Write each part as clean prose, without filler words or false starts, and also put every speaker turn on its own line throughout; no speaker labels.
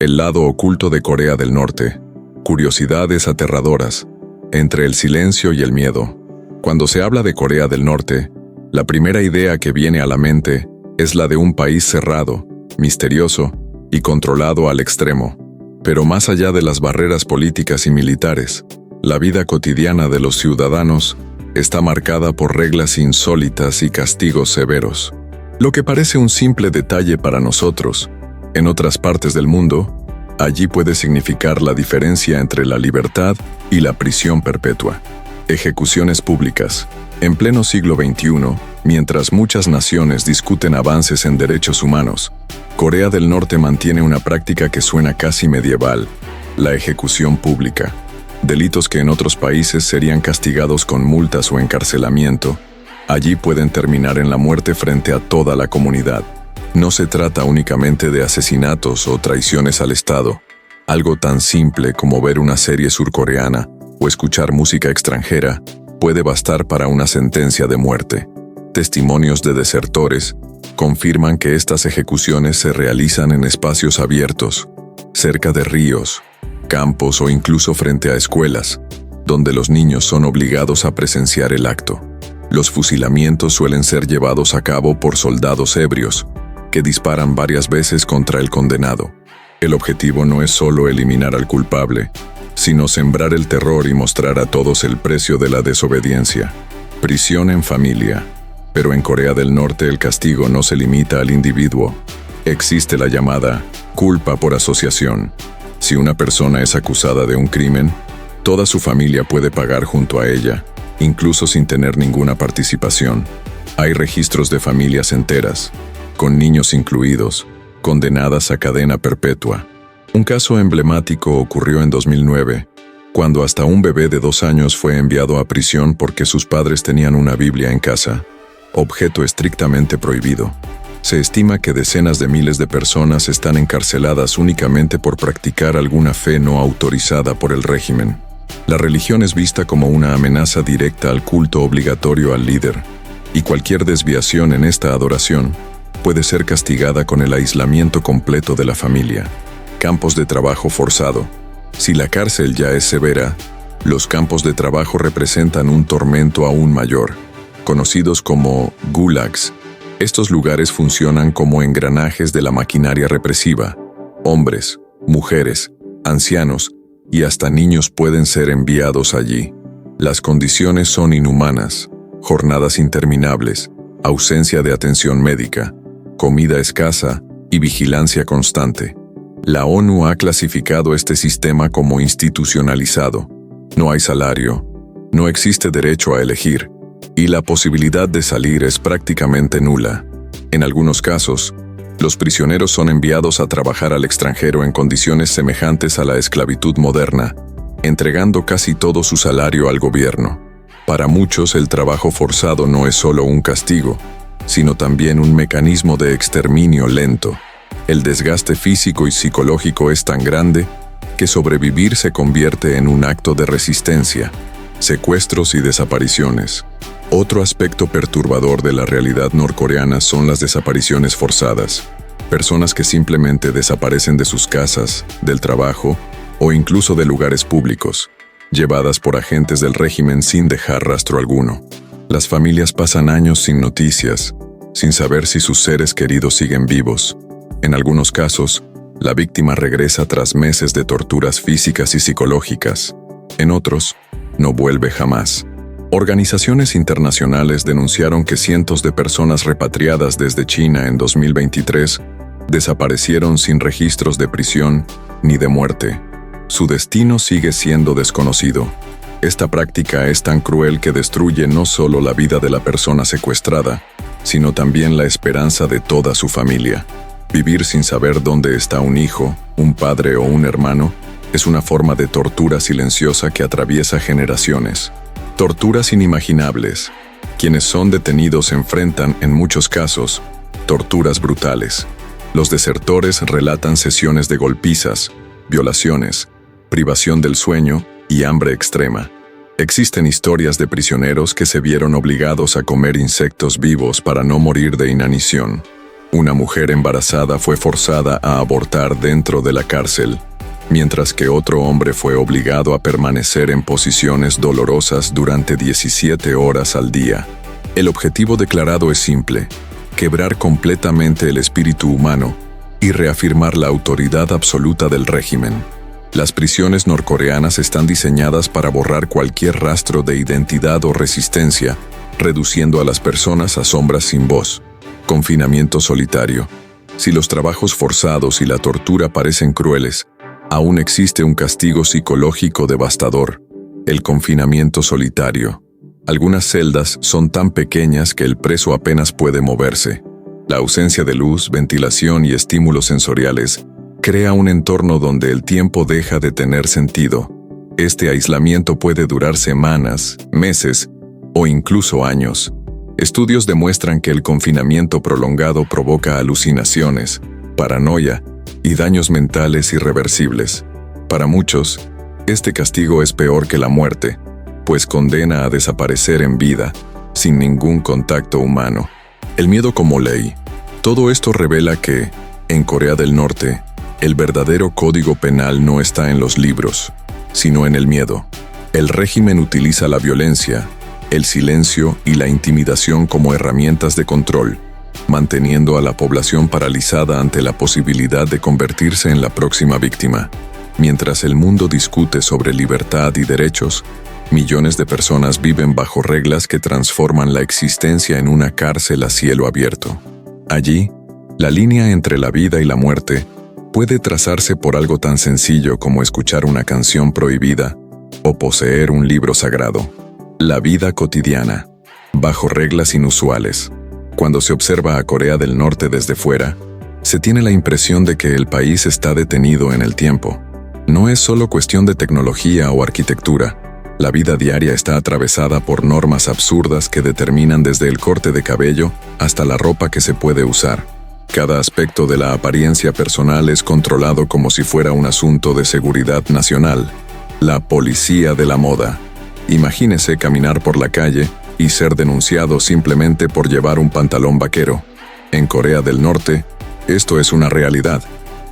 El lado oculto de Corea del Norte. Curiosidades aterradoras. Entre el silencio y el miedo. Cuando se habla de Corea del Norte, la primera idea que viene a la mente es la de un país cerrado, misterioso y controlado al extremo. Pero más allá de las barreras políticas y militares, la vida cotidiana de los ciudadanos está marcada por reglas insólitas y castigos severos. Lo que parece un simple detalle para nosotros, en otras partes del mundo, allí puede significar la diferencia entre la libertad y la prisión perpetua. Ejecuciones públicas. En pleno siglo XXI, mientras muchas naciones discuten avances en derechos humanos, Corea del Norte mantiene una práctica que suena casi medieval: la ejecución pública. Delitos que en otros países serían castigados con multas o encarcelamiento, allí pueden terminar en la muerte frente a toda la comunidad. No se trata únicamente de asesinatos o traiciones al Estado. Algo tan simple como ver una serie surcoreana o escuchar música extranjera puede bastar para una sentencia de muerte. Testimonios de desertores confirman que estas ejecuciones se realizan en espacios abiertos, cerca de ríos, campos o incluso frente a escuelas, donde los niños son obligados a presenciar el acto. Los fusilamientos suelen ser llevados a cabo por soldados ebrios, que disparan varias veces contra el condenado. El objetivo no es solo eliminar al culpable, sino sembrar el terror y mostrar a todos el precio de la desobediencia. Prisión en familia. Pero en Corea del Norte el castigo no se limita al individuo. Existe la llamada culpa por asociación. Si una persona es acusada de un crimen, toda su familia puede pagar junto a ella, incluso sin tener ninguna participación. Hay registros de familias enteras, con niños incluidos, condenadas a cadena perpetua. Un caso emblemático ocurrió en 2009, cuando hasta un bebé de 2 años fue enviado a prisión porque sus padres tenían una Biblia en casa, objeto estrictamente prohibido. Se estima que decenas de miles de personas están encarceladas únicamente por practicar alguna fe no autorizada por el régimen. La religión es vista como una amenaza directa al culto obligatorio al líder, y cualquier desviación en esta adoración puede ser castigada con el aislamiento completo de la familia. Campos de trabajo forzado. Si la cárcel ya es severa, los campos de trabajo representan un tormento aún mayor, conocidos como gulags. Estos lugares funcionan como engranajes de la maquinaria represiva. Hombres, mujeres, ancianos y hasta niños pueden ser enviados allí. Las condiciones son inhumanas: jornadas interminables, ausencia de atención médica, comida escasa y vigilancia constante. La ONU ha clasificado este sistema como institucionalizado. No hay salario, no existe derecho a elegir, y la posibilidad de salir es prácticamente nula. En algunos casos, los prisioneros son enviados a trabajar al extranjero en condiciones semejantes a la esclavitud moderna, entregando casi todo su salario al gobierno. Para muchos, el trabajo forzado no es solo un castigo, sino también un mecanismo de exterminio lento. El desgaste físico y psicológico es tan grande que sobrevivir se convierte en un acto de resistencia. Secuestros y desapariciones. Otro aspecto perturbador de la realidad norcoreana son las desapariciones forzadas. Personas que simplemente desaparecen de sus casas, del trabajo o incluso de lugares públicos, llevadas por agentes del régimen sin dejar rastro alguno. Las familias pasan años sin noticias, sin saber si sus seres queridos siguen vivos. En algunos casos, la víctima regresa tras meses de torturas físicas y psicológicas. En otros, no vuelve jamás. Organizaciones internacionales denunciaron que cientos de personas repatriadas desde China en 2023 desaparecieron sin registros de prisión ni de muerte. Su destino sigue siendo desconocido. Esta práctica es tan cruel que destruye no solo la vida de la persona secuestrada, sino también la esperanza de toda su familia. Vivir sin saber dónde está un hijo, un padre o un hermano es una forma de tortura silenciosa que atraviesa generaciones. Torturas inimaginables. Quienes son detenidos enfrentan, en muchos casos, torturas brutales. Los desertores relatan sesiones de golpizas, violaciones, privación del sueño y hambre extrema. Existen historias de prisioneros que se vieron obligados a comer insectos vivos para no morir de inanición. Una mujer embarazada fue forzada a abortar dentro de la cárcel, mientras que otro hombre fue obligado a permanecer en posiciones dolorosas durante 17 horas al día. El objetivo declarado es simple: quebrar completamente el espíritu humano y reafirmar la autoridad absoluta del régimen. Las prisiones norcoreanas están diseñadas para borrar cualquier rastro de identidad o resistencia, reduciendo a las personas a sombras sin voz. Confinamiento solitario. Si los trabajos forzados y la tortura parecen crueles, aún existe un castigo psicológico devastador: el confinamiento solitario. Algunas celdas son tan pequeñas que el preso apenas puede moverse. La ausencia de luz, ventilación y estímulos sensoriales crea un entorno donde el tiempo deja de tener sentido. Este aislamiento puede durar semanas, meses o incluso años. Estudios demuestran que el confinamiento prolongado provoca alucinaciones, paranoia y daños mentales irreversibles. Para muchos, este castigo es peor que la muerte, pues condena a desaparecer en vida, sin ningún contacto humano. El miedo como ley. Todo esto revela que, en Corea del Norte, el verdadero código penal no está en los libros, sino en el miedo. El régimen utiliza la violencia, el silencio y la intimidación como herramientas de control, manteniendo a la población paralizada ante la posibilidad de convertirse en la próxima víctima. Mientras el mundo discute sobre libertad y derechos, millones de personas viven bajo reglas que transforman la existencia en una cárcel a cielo abierto. Allí, la línea entre la vida y la muerte puede trazarse por algo tan sencillo como escuchar una canción prohibida o poseer un libro sagrado. La vida cotidiana, bajo reglas inusuales. Cuando se observa a Corea del Norte desde fuera, se tiene la impresión de que el país está detenido en el tiempo. No es solo cuestión de tecnología o arquitectura. La vida diaria está atravesada por normas absurdas que determinan desde el corte de cabello hasta la ropa que se puede usar. Cada aspecto de la apariencia personal es controlado como si fuera un asunto de seguridad nacional. La policía de la moda. Imagínese caminar por la calle y ser denunciado simplemente por llevar un pantalón vaquero. En Corea del Norte, esto es una realidad.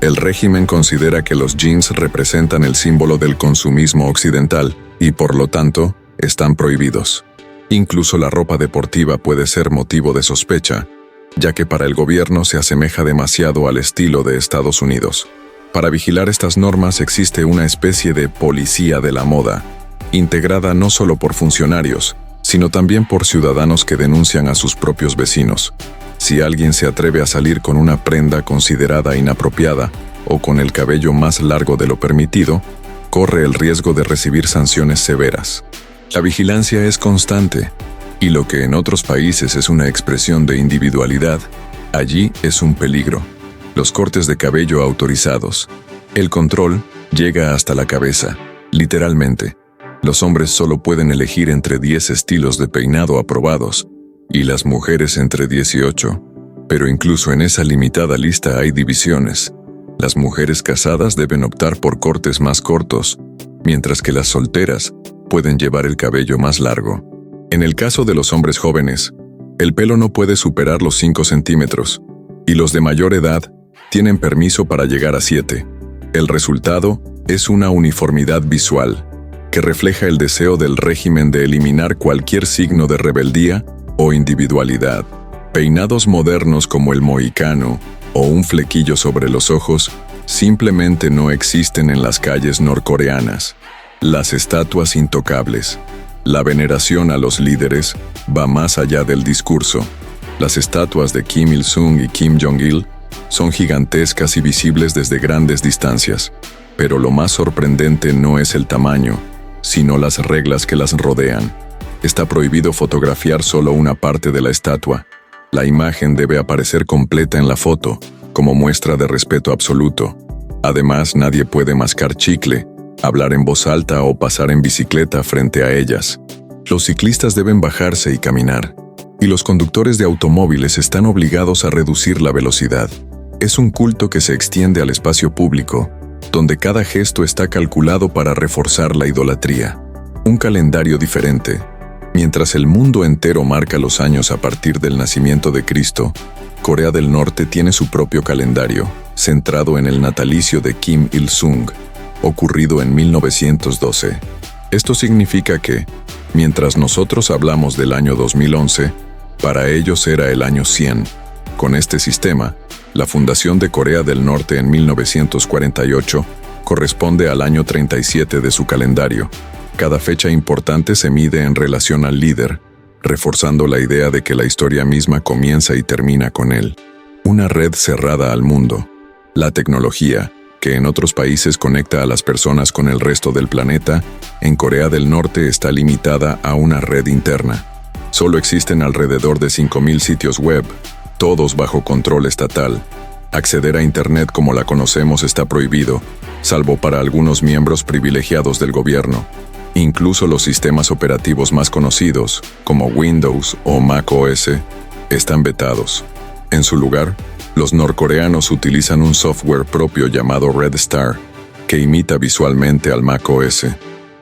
El régimen considera que los jeans representan el símbolo del consumismo occidental y, por lo tanto, están prohibidos. Incluso la ropa deportiva puede ser motivo de sospecha, ya que para el gobierno se asemeja demasiado al estilo de Estados Unidos. Para vigilar estas normas existe una especie de policía de la moda, integrada no solo por funcionarios, sino también por ciudadanos que denuncian a sus propios vecinos. Si alguien se atreve a salir con una prenda considerada inapropiada o con el cabello más largo de lo permitido, corre el riesgo de recibir sanciones severas. La vigilancia es constante, y lo que en otros países es una expresión de individualidad, allí es un peligro. Los cortes de cabello autorizados. El control llega hasta la cabeza, literalmente. Los hombres solo pueden elegir entre 10 estilos de peinado aprobados, y las mujeres entre 18. Pero incluso en esa limitada lista hay divisiones. Las mujeres casadas deben optar por cortes más cortos, mientras que las solteras pueden llevar el cabello más largo. En el caso de los hombres jóvenes, el pelo no puede superar los 5 centímetros, y los de mayor edad tienen permiso para llegar a 7. El resultado es una uniformidad visual, que refleja el deseo del régimen de eliminar cualquier signo de rebeldía o individualidad. Peinados modernos como el mohicano o un flequillo sobre los ojos simplemente no existen en las calles norcoreanas. Las estatuas intocables. La veneración a los líderes va más allá del discurso. Las estatuas de Kim Il-sung y Kim Jong-il son gigantescas y visibles desde grandes distancias, pero lo más sorprendente no es el tamaño, sino las reglas que las rodean. Está prohibido fotografiar solo una parte de la estatua. La imagen debe aparecer completa en la foto, como muestra de respeto absoluto. Además, nadie puede mascar chicle, hablar en voz alta o pasar en bicicleta frente a ellas. Los ciclistas deben bajarse y caminar, y los conductores de automóviles están obligados a reducir la velocidad. Es un culto que se extiende al espacio público, donde cada gesto está calculado para reforzar la idolatría. Un calendario diferente. Mientras el mundo entero marca los años a partir del nacimiento de Cristo, Corea del Norte tiene su propio calendario, centrado en el natalicio de Kim Il-sung, ocurrido en 1912. Esto significa que, mientras nosotros hablamos del año 2011, para ellos era el año 100. Con este sistema, la fundación de Corea del Norte en 1948 corresponde al año 37 de su calendario. Cada fecha importante se mide en relación al líder, reforzando la idea de que la historia misma comienza y termina con él. Una red cerrada al mundo. La tecnología, que en otros países conecta a las personas con el resto del planeta, en Corea del Norte está limitada a una red interna. Solo existen alrededor de 5.000 sitios web, todos bajo control estatal. Acceder a Internet como la conocemos está prohibido, salvo para algunos miembros privilegiados del gobierno. Incluso los sistemas operativos más conocidos, como Windows o Mac OS, están vetados. En su lugar, los norcoreanos utilizan un software propio llamado Red Star, que imita visualmente al Mac OS.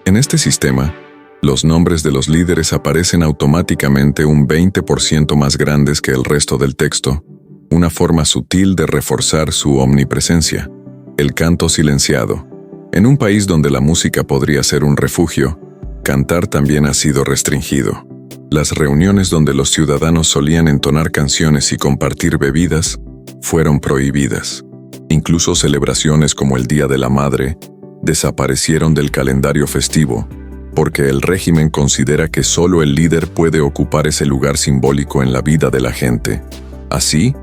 En este sistema, los nombres de los líderes aparecen automáticamente un 20% más grandes que el resto del texto, una forma sutil de reforzar su omnipresencia. El canto silenciado. En un país donde la música podría ser un refugio, cantar también ha sido restringido. Las reuniones donde los ciudadanos solían entonar canciones y compartir bebidas fueron prohibidas. Incluso celebraciones como el Día de la Madre desaparecieron del calendario festivo, porque el régimen considera que solo el líder puede ocupar ese lugar simbólico en la vida de la gente. Así,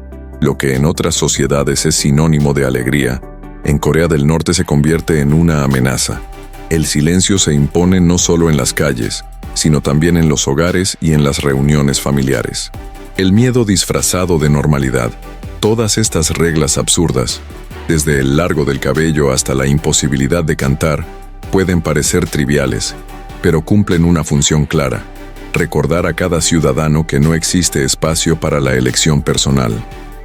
lo que en otras sociedades es sinónimo de alegría, en Corea del Norte se convierte en una amenaza. El silencio se impone no solo en las calles, sino también en los hogares y en las reuniones familiares. El miedo disfrazado de normalidad. Todas estas reglas absurdas, desde el largo del cabello hasta la imposibilidad de cantar, pueden parecer triviales, pero cumplen una función clara: recordar a cada ciudadano que no existe espacio para la elección personal.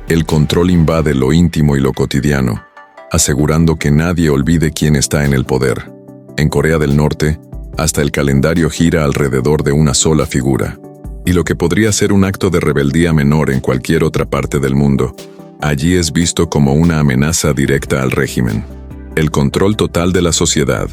El control invade lo íntimo y lo cotidiano, asegurando que nadie olvide quién está en el poder. En Corea del Norte, hasta el calendario gira alrededor de una sola figura. Y lo que podría ser un acto de rebeldía menor en cualquier otra parte del mundo, allí es visto como una amenaza directa al régimen. El control total de la sociedad.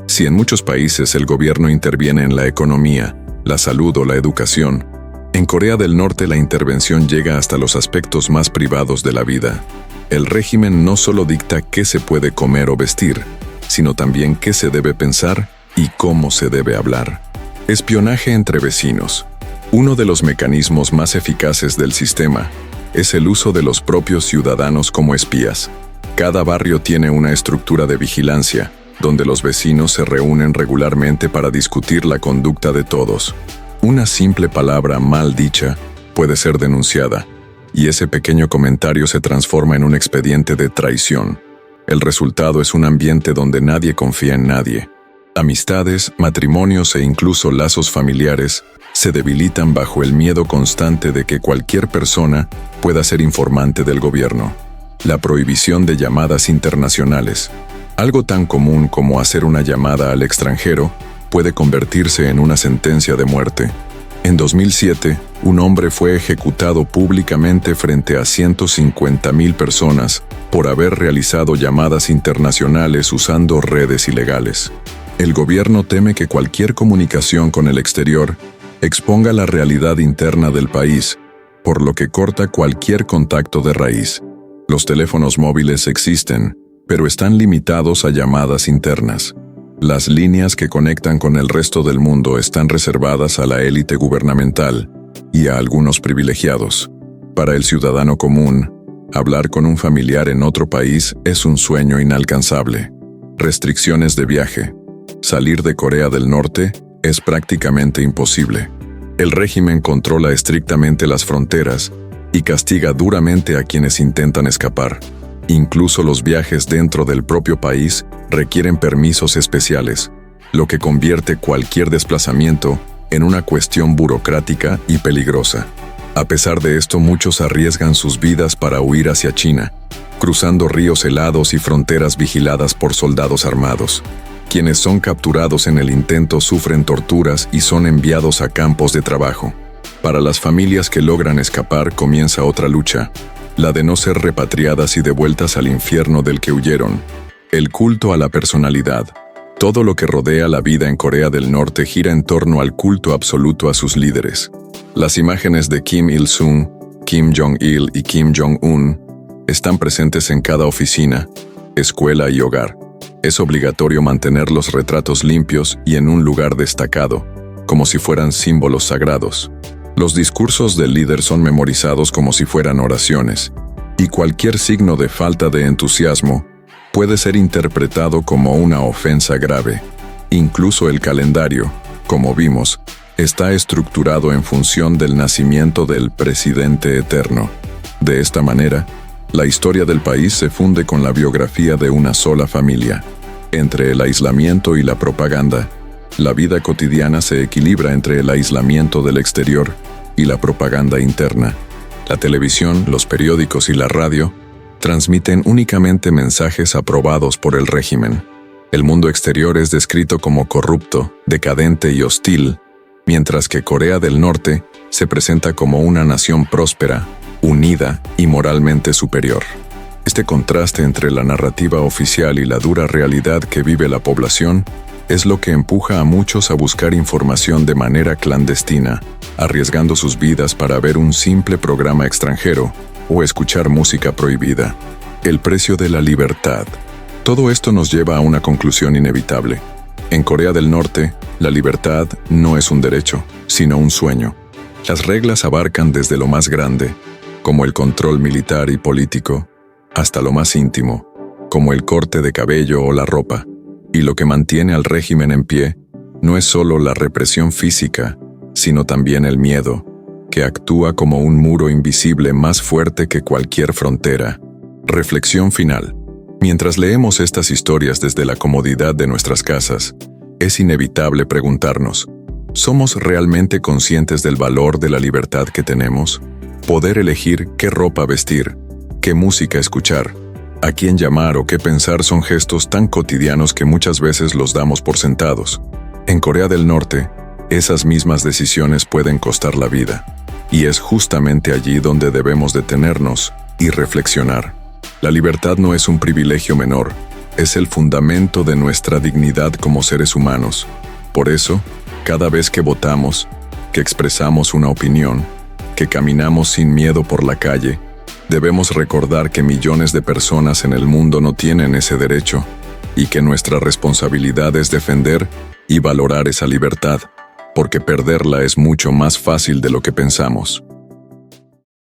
Si en muchos países el gobierno interviene en la economía, la salud o la educación, en Corea del Norte la intervención llega hasta los aspectos más privados de la vida. El régimen no solo dicta qué se puede comer o vestir, sino también qué se debe pensar y cómo se debe hablar. Espionaje entre vecinos. Uno de los mecanismos más eficaces del sistema es el uso de los propios ciudadanos como espías. Cada barrio tiene una estructura de vigilancia, donde los vecinos se reúnen regularmente para discutir la conducta de todos. Una simple palabra mal dicha puede ser denunciada, y ese pequeño comentario se transforma en un expediente de traición. El resultado es un ambiente donde nadie confía en nadie. Amistades, matrimonios e incluso lazos familiares se debilitan bajo el miedo constante de que cualquier persona pueda ser informante del gobierno. La prohibición de llamadas internacionales. Algo tan común como hacer una llamada al extranjero puede convertirse en una sentencia de muerte. En 2007, un hombre fue ejecutado públicamente frente a 150.000 personas por haber realizado llamadas internacionales usando redes ilegales. El gobierno teme que cualquier comunicación con el exterior exponga la realidad interna del país, por lo que corta cualquier contacto de raíz. Los teléfonos móviles existen, pero están limitados a llamadas internas. Las líneas que conectan con el resto del mundo están reservadas a la élite gubernamental y a algunos privilegiados. Para el ciudadano común, hablar con un familiar en otro país es un sueño inalcanzable. Restricciones de viaje. Salir de Corea del Norte es prácticamente imposible. El régimen controla estrictamente las fronteras y castiga duramente a quienes intentan escapar. Incluso los viajes dentro del propio país requieren permisos especiales, lo que convierte cualquier desplazamiento en una cuestión burocrática y peligrosa. A pesar de esto, muchos arriesgan sus vidas para huir hacia China, cruzando ríos helados y fronteras vigiladas por soldados armados. Quienes son capturados en el intento sufren torturas y son enviados a campos de trabajo. Para las familias que logran escapar comienza otra lucha, la de no ser repatriadas y devueltas al infierno del que huyeron. El culto a la personalidad. Todo lo que rodea la vida en Corea del Norte gira en torno al culto absoluto a sus líderes. Las imágenes de Kim Il-sung, Kim Jong-il y Kim Jong-un están presentes en cada oficina, escuela y hogar. Es obligatorio mantener los retratos limpios y en un lugar destacado, como si fueran símbolos sagrados. Los discursos del líder son memorizados como si fueran oraciones, y cualquier signo de falta de entusiasmo puede ser interpretado como una ofensa grave. Incluso el calendario, como vimos, está estructurado en función del nacimiento del presidente eterno. De esta manera, la historia del país se funde con la biografía de una sola familia. Entre el aislamiento y la propaganda, la vida cotidiana se equilibra entre el aislamiento del exterior y la propaganda interna. La televisión, los periódicos y la radio transmiten únicamente mensajes aprobados por el régimen. El mundo exterior es descrito como corrupto, decadente y hostil, mientras que Corea del Norte se presenta como una nación próspera, unida y moralmente superior. Este contraste entre la narrativa oficial y la dura realidad que vive la población es lo que empuja a muchos a buscar información de manera clandestina, arriesgando sus vidas para ver un simple programa extranjero o escuchar música prohibida. El precio de la libertad. Todo esto nos lleva a una conclusión inevitable. En Corea del Norte, la libertad no es un derecho, sino un sueño. Las reglas abarcan desde lo más grande, como el control militar y político, hasta lo más íntimo, como el corte de cabello o la ropa. Y lo que mantiene al régimen en pie no es solo la represión física, sino también el miedo, que actúa como un muro invisible más fuerte que cualquier frontera. Reflexión final. Mientras leemos estas historias desde la comodidad de nuestras casas, es inevitable preguntarnos, ¿somos realmente conscientes del valor de la libertad que tenemos? Poder elegir qué ropa vestir, qué música escuchar, a quién llamar o qué pensar son gestos tan cotidianos que muchas veces los damos por sentados. En Corea del Norte, esas mismas decisiones pueden costar la vida. Y es justamente allí donde debemos detenernos y reflexionar. La libertad no es un privilegio menor, es el fundamento de nuestra dignidad como seres humanos. Por eso, cada vez que votamos, que expresamos una opinión, que caminamos sin miedo por la calle, debemos recordar que millones de personas en el mundo no tienen ese derecho y que nuestra responsabilidad es defender y valorar esa libertad, porque perderla es mucho más fácil de lo que pensamos.